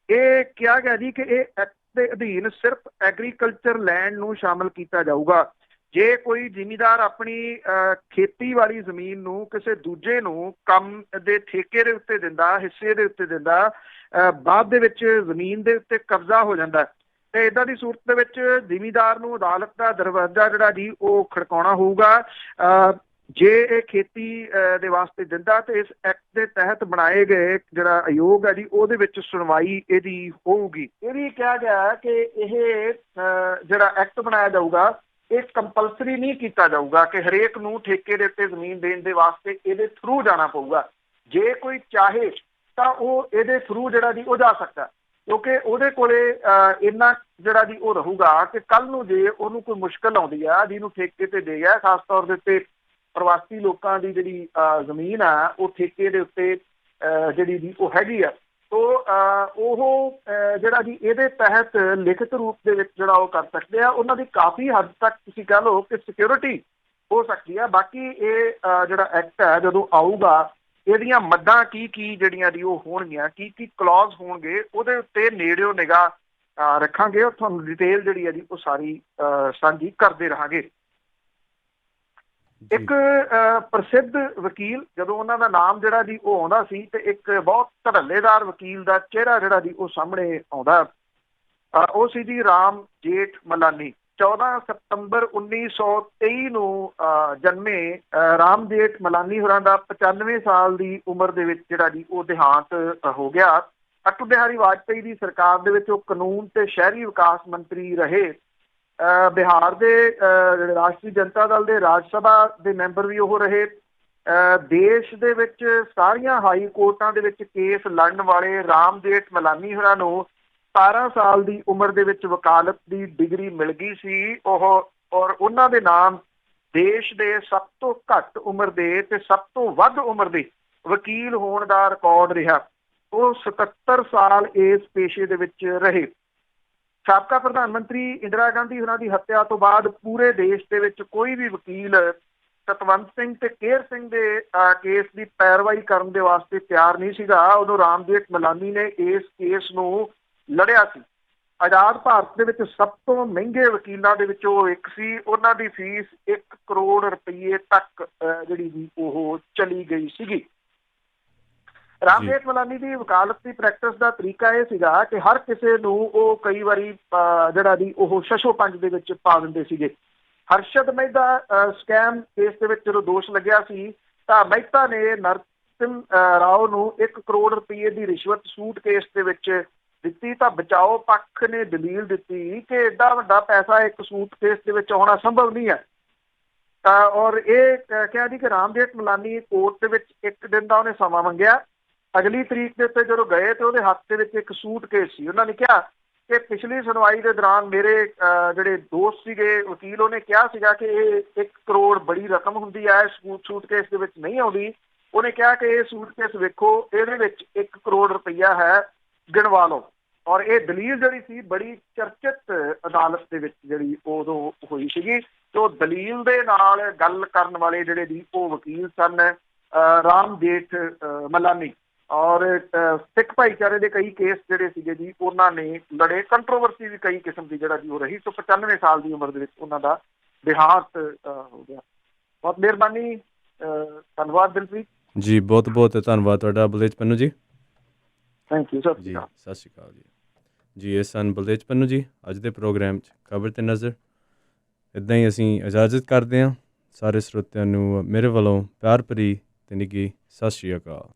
Speaker 2: ਇਹ ਕਿਹਾ ਗਿਆ ਜੀ ਕਿ ਇਹ ਐਕਟ ਦੇ ਅਧੀਨ ਸਿਰਫ ਐਗਰੀਕਲਚਰ ਲੈਂਡ ਨੂੰ ਸ਼ਾਮਲ ਕੀਤਾ ਜਾਊਗਾ। ਜੇ ਕੋਈ ਜ਼ਿਮੀਂਦਾਰ ਆਪਣੀ ਖੇਤੀ ਵਾਲੀ ਜ਼ਮੀਨ ਨੂੰ ਕਿਸੇ ਦੂਜੇ ਨੂੰ ਕੰਮ ਦੇ ਠੇਕੇ ਦੇ ਉੱਤੇ ਦਿੰਦਾ, ਹਿੱਸੇ ਦੇ ਉੱਤੇ ਦਿੰਦਾ, ਬਾਅਦ ਦੇ ਵਿੱਚ ਜ਼ਮੀਨ ਦੇ ਉੱਤੇ ਕਬਜ਼ਾ ਹੋ ਜਾਂਦਾ ਤੇ ਇਦਾਂ ਦੀ ਸੂਰਤ ਦੇ ਵਿੱਚ ਜ਼ਿਮੀਂਦਾਰ ਨੂੰ ਅਦਾਲਤ ਦਾ ਦਰਵਾਜ਼ਾ ਜਿਹੜਾ ਜੀ ਉਹ ਖੜਕਾਉਣਾ ਹੋਊਗਾ। ਜੇ ਇਹ ਖੇਤੀ ਦੇ ਵਾਸਤੇ ਦਿੰਦਾ ਤੇ ਇਸ ਐਕਟ ਦੇ ਤਹਿਤ ਬਣਾਏ ਗਏ ਜਿਹੜਾ ਆਯੋਗ ਹੈ ਜੀ ਉਹਦੇ ਵਿੱਚ ਸੁਣਵਾਈ ਇਹਦੀ ਹੋਊਗੀ। ਇਹ ਵੀ ਕਿਹਾ ਗਿਆ ਕਿ ਇਹ ਜਿਹੜਾ ਐਕਟ ਬਣਾਇਆ ਜਾਊਗਾ ਇਹ ਕੰਪਲਸਰੀ ਨਹੀਂ ਕੀਤਾ ਜਾਊਗਾ ਕਿ ਹਰੇਕ ਨੂੰ ਠੇਕੇ ਦੇ ਉੱਤੇ ਜ਼ਮੀਨ ਦੇਣ ਦੇ ਵਾਸਤੇ ਇਹਦੇ ਥਰੂ ਜਾਣਾ ਪਊਗਾ। ਜੇ ਕੋਈ ਚਾਹੇ ਤਾਂ ਉਹ ਇਹਦੇ ਥਰੂ ਜਿਹੜਾ ਜੀ ਉਹ ਜਾ ਸਕਦਾ ਕਿਉਂਕਿ ਉਹਦੇ ਕੋਲੇ ਇੰਨਾ ਜਿਹੜਾ ਜੀ ਉਹ ਰਹੂਗਾ ਕਿ ਕੱਲ ਨੂੰ ਜੇ ਉਹਨੂੰ ਕੋਈ ਮੁਸ਼ਕਿਲ ਆਉਂਦੀ ਆ ਜਿਹਨੂੰ ਠੇਕੇ ਤੇ ਦੇ ਗਿਆ, ਖਾਸ ਤੌਰ ਦੇ ਉੱਤੇ ਪ੍ਰਵਾਸੀ ਲੋਕਾਂ ਦੀ ਜਿਹੜੀ ਜ਼ਮੀਨ ਆ ਉਹ ਠੇਕੇ ਦੇ ਉੱਤੇ ਜਿਹੜੀ ਜੀ ਉਹ ਹੈਗੀ ਆ, ਤੋ ਉਹ ਜਿਹੜਾ ਜੀ ਇਹਦੇ ਤਹਿਤ ਲਿਖਤ ਰੂਪ ਦੇ ਵਿੱਚ ਜਿਹੜਾ ਉਹ ਕਰ ਸਕਦੇ ਆ। ਉਹਨਾਂ ਦੀ ਕਾਫੀ ਹੱਦ ਤੱਕ ਤੁਸੀਂ ਕਹਿ ਲਓ ਕਿ ਸਿਕਿਉਰਿਟੀ ਹੋ ਸਕਦੀ ਆ। ਬਾਕੀ ਇਹ ਜਿਹੜਾ ਐਕਟ ਹੈ ਜਦੋਂ ਆਊਗਾ ਇਹਦੀਆਂ ਮੱਦਾਂ ਕੀ ਜਿਹੜੀਆਂ ਦੀ ਉਹ ਹੋਣਗੀਆਂ, ਕੀ ਕਲੌਜ਼ ਹੋਣਗੇ, ਉਹਦੇ ਉੱਤੇ ਨੇੜਿਓਂ ਨਿਗਾਹ ਰੱਖਾਂਗੇ ਔਰ ਤੁਹਾਨੂੰ ਡਿਟੇਲ ਜਿਹੜੀ ਹੈ ਜੀ ਉਹ ਸਾਰੀ ਸਾਂਝੀ ਕਰਦੇ ਰਹਾਂਗੇ। ਇੱਕ ਪ੍ਰਸਿੱਧ ਵਕੀਲ ਜਦੋਂ ਉਹਨਾਂ ਦਾ ਨਾਮ ਜਿਹੜਾ ਜੀ ਉਹ ਆਉਂਦਾ ਸੀ ਤੇ ਇੱਕ ਬਹੁਤ ਧੜੱਲੇਦਾਰ ਵਕੀਲ ਦਾ ਚਿਹਰਾ ਜਿਹੜਾ ਜੀ ਉਹ ਸਾਹਮਣੇ ਆਉਂਦਾ, ਉਹ ਸੀ ਜੀ ਰਾਮ ਜੇਠ ਮਲਾਨੀ। 14 ਸਤੰਬਰ 1923 ਨੂੰ ਜਨਮੇ ਰਾਮ ਜੇਠ ਮਲਾਨੀ ਹੋਰਾਂ ਦਾ 95 ਸਾਲ ਦੀ ਉਮਰ ਦੇ ਵਿੱਚ ਜਿਹੜਾ ਜੀ ਉਹ ਦੇਹਾਂਤ ਹੋ ਗਿਆ। ਅਟਲ ਬਿਹਾਰੀ ਵਾਜਪੇਈ ਦੀ ਸਰਕਾਰ ਦੇ ਵਿੱਚ ਉਹ ਕਾਨੂੰਨ ਤੇ ਸ਼ਹਿਰੀ ਵਿਕਾਸ ਮੰਤਰੀ ਰਹੇ। ਬਿਹਾਰ ਦੇ ਰਾਸ਼ਟਰੀ ਜਨਤਾ ਦਲ ਦੇ ਰਾਜ ਸਭਾ ਦੇ ਮੈਂਬਰ ਵੀ ਉਹ ਰਹੇ। ਦੇਸ਼ ਦੇ ਵਿੱਚ ਸਾਰੀਆਂ ਹਾਈ ਕੋਰਟਾਂ ਦੇ ਵਿੱਚ ਕੇਸ ਲੜਨ ਵਾਲੇ ਰਾਮ ਜੇਠ ਮਲਾਨੀ ਹੋਰਾਂ ਨੂੰ 17 ਸਾਲ ਦੀ ਉਮਰ ਦੇ ਵਿੱਚ ਵਕਾਲਤ ਦੀ ਡਿਗਰੀ ਮਿਲ ਗਈ ਸੀ। ਔਰ ਉਹਨਾਂ ਦੇ ਨਾਮ ਦੇਸ਼ ਦੇ ਸਭ ਤੋਂ ਘੱਟ ਉਮਰ ਦੇ ਤੇ ਸਭ ਤੋਂ ਵੱਧ ਉਮਰ ਦੇ ਵਕੀਲ ਹੋਣ ਦਾ ਰਿਕਾਰਡ ਰਿਹਾ। ਉਹ 77 ਸਾਲ ਇਸ ਪੇਸ਼ੇ ਦੇ ਵਿੱਚ ਰਹੇ। ਸਾਬਕਾ ਪ੍ਰਧਾਨ ਮੰਤਰੀ ਇੰਦਰਾ ਗਾਂਧੀ ਹੋਰਾਂ ਦੀ ਹੱਤਿਆ ਤੋਂ ਬਾਅਦ ਪੂਰੇ ਦੇਸ਼ ਦੇ ਵਿੱਚ ਕੋਈ ਵੀ ਵਕੀਲ ਸਤਵੰਤ ਸਿੰਘ ਤੇ ਕੇਹਰ ਸਿੰਘ ਦੇ ਕੇਸ ਦੀ ਪੈਰਵਾਈ ਕਰਨ ਦੇ ਵਾਸਤੇ ਤਿਆਰ ਨਹੀਂ ਸੀਗਾ। ਉਦੋਂ ਰਾਮ ਜੇਠ ਮਲਾਨੀ ਨੇ ਇਸ ਕੇਸ ਨੂੰ ਲੜਿਆ ਸੀ। ਆਜ਼ਾਦ ਭਾਰਤ ਦੇ ਵਿੱਚ ਸਭ ਤੋਂ ਮਹਿੰਗੇ ਵਕੀਲਾਂ ਦੇ ਵਿੱਚੋਂ ਉਹ ਇੱਕ ਸੀ। ਉਹਨਾਂ ਦੀ ਫੀਸ 1 ਕਰੋੜ ਰੁਪਏ ਤੱਕ ਜਿਹੜੀ ਵੀ ਉਹ ਚਲੀ ਗਈ ਸੀਗੀ। ਰਾਮ ਜੇਠ ਮਲਾਨੀ ਦੀ ਵਕਾਲਤ ਦੀ ਪ੍ਰੈਕਟਿਸ ਦਾ ਤਰੀਕਾ ਇਹ ਸੀਗਾ ਕਿ ਹਰ ਕਿਸੇ ਨੂੰ ਉਹ ਕਈ ਵਾਰੀ ਜਿਹੜਾ ਦੀ ਉਹ ਸ਼ਸ਼ੋ ਪੰਜ ਦੇ ਵਿੱਚ ਪਾ ਦਿੰਦੇ ਸੀਗੇ। ਹਰਸ਼ਦ ਮਹਿਤਾ ਸਕੈਮ ਕੇਸ ਦੇ ਵਿੱਚ ਜਦੋਂ ਦੋਸ਼ ਲੱਗਿਆ ਸੀ ਤਾਂ ਮਹਿਤਾ ਨੇ ਨਰਸਿਮ ਰਾਓ ਨੂੰ 1 ਕਰੋੜ ਰੁਪਏ ਦੀ ਰਿਸ਼ਵਤ ਸੂਟ ਕੇਸ ਦੇ ਵਿੱਚ ਦਿੱਤੀ ਤਾਂ ਬਚਾਓ ਪੱਖ ਨੇ ਦਲੀਲ ਦਿੱਤੀ ਕਿ ਏਡਾ ਵੱਡਾ ਪੈਸਾ ਇੱਕ ਸੂਟ ਕੇਸ ਦੇ ਵਿੱਚ ਆਉਣਾ ਸੰਭਵ ਨਹੀਂ ਹੈ। ਔਰ ਇਹ ਕਿਹਾ ਜੀ ਕਿ ਰਾਮ ਜੇਠ ਮਲਾਨੀ ਕੋਰਟ ਦੇ ਵਿੱਚ 1 ਦਿਨ ਦਾ ਉਹਨੇ ਸਮਾਂ ਮੰਗਿਆ। ਅਗਲੀ ਤਰੀਕ ਦੇ ਉੱਤੇ ਜਦੋਂ ਗਏ ਤੇ ਉਹਦੇ ਹੱਥ ਦੇ ਵਿੱਚ ਇੱਕ ਸੂਟਕੇਸ ਸੀ। ਉਹਨਾਂ ਨੇ ਕਿਹਾ ਕਿ ਪਿਛਲੀ ਸੁਣਵਾਈ ਦੇ ਦੌਰਾਨ ਮੇਰੇ ਜਿਹੜੇ ਦੋਸਤ ਸੀਗੇ ਵਕੀਲ, ਉਹਨੇ ਕਿਹਾ ਸੀਗਾ ਕਿ ਇਹ 1 ਕਰੋੜ ਬੜੀ ਰਕਮ ਹੁੰਦੀ ਹੈ, ਸੂਟਕੇਸ ਦੇ ਵਿੱਚ ਨਹੀਂ ਆਉਂਦੀ। ਉਹਨੇ ਕਿਹਾ ਕਿ ਇਹ ਸੂਟਕੇਸ ਵੇਖੋ, ਇਹਦੇ ਵਿੱਚ 1 ਕਰੋੜ ਰੁਪਈਆ ਹੈ, ਗਿਣਵਾ ਲਓ। ਔਰ ਇਹ ਦਲੀਲ ਜਿਹੜੀ ਸੀ ਬੜੀ ਚਰਚਿਤ ਅਦਾਲਤ ਦੇ ਵਿੱਚ ਜਿਹੜੀ ਉਦੋਂ ਹੋਈ ਸੀਗੀ। ਤੇ ਉਹ ਦਲੀਲ ਦੇ ਨਾਲ ਗੱਲ ਕਰਨ ਵਾਲੇ ਜਿਹੜੇ ਦੀ ਉਹ ਵਕੀਲ ਸਨ ਰਾਮ ਜੇਠ ਮਲਾਨੀ। ਔਰ ਸਿੱਖ ਭਾਈਚਾਰੇ ਦੇ ਕਈ ਕੇਸ ਜਿਹੜੇ ਸੀਗੇ ਜੀ ਉਹਨਾਂ ਨੇ ਲੜੇ। ਕੰਟਰੋਵਰਸੀ ਵੀ ਕਈ ਕਿਸਮ ਦੀ ਜਿਹੜਾ ਜੀ ਉਹ ਰਹੀ। ਸੋ 95 ਸਾਲ ਦੀ ਉਮਰ ਦੇ ਵਿੱਚ ਉਹਨਾਂ ਦਾ ਦੇਹਾਂਤ ਹੋ ਗਿਆ। ਬਹੁਤ ਮਿਹਰਬਾਨੀ, ਧੰਨਵਾਦ ਦਿਲਪ੍ਰੀਤ
Speaker 1: ਜੀ। ਬਹੁਤ ਬਹੁਤ ਧੰਨਵਾਦ ਤੁਹਾਡਾ ਬਲਤੇਜ ਪੰਨੂ ਜੀ।
Speaker 2: ਥੈਂਕ ਯੂ ਸਰ
Speaker 1: ਜੀ। ਸਤਿ ਸ਼੍ਰੀ ਅਕਾਲ ਜੀ। ਜੀ ਇਹ ਸਨ ਬਲਤੇਜ ਪੰਨੂ ਜੀ ਅੱਜ ਦੇ ਪ੍ਰੋਗਰਾਮ 'ਚ ਖਬਰ ਤੇ ਨਜ਼ਰ। ਇੱਦਾਂ ਹੀ ਅਸੀਂ ਇਜਾਜ਼ਤ ਕਰਦੇ ਹਾਂ। ਸਾਰੇ ਸਰੋਤਿਆਂ ਨੂੰ ਮੇਰੇ ਵੱਲੋਂ ਪਿਆਰ ਭਰੀ ਤੇ ਨਿੱਘੀ ਸਤਿ ਸ਼੍ਰੀ ਅਕਾਲ।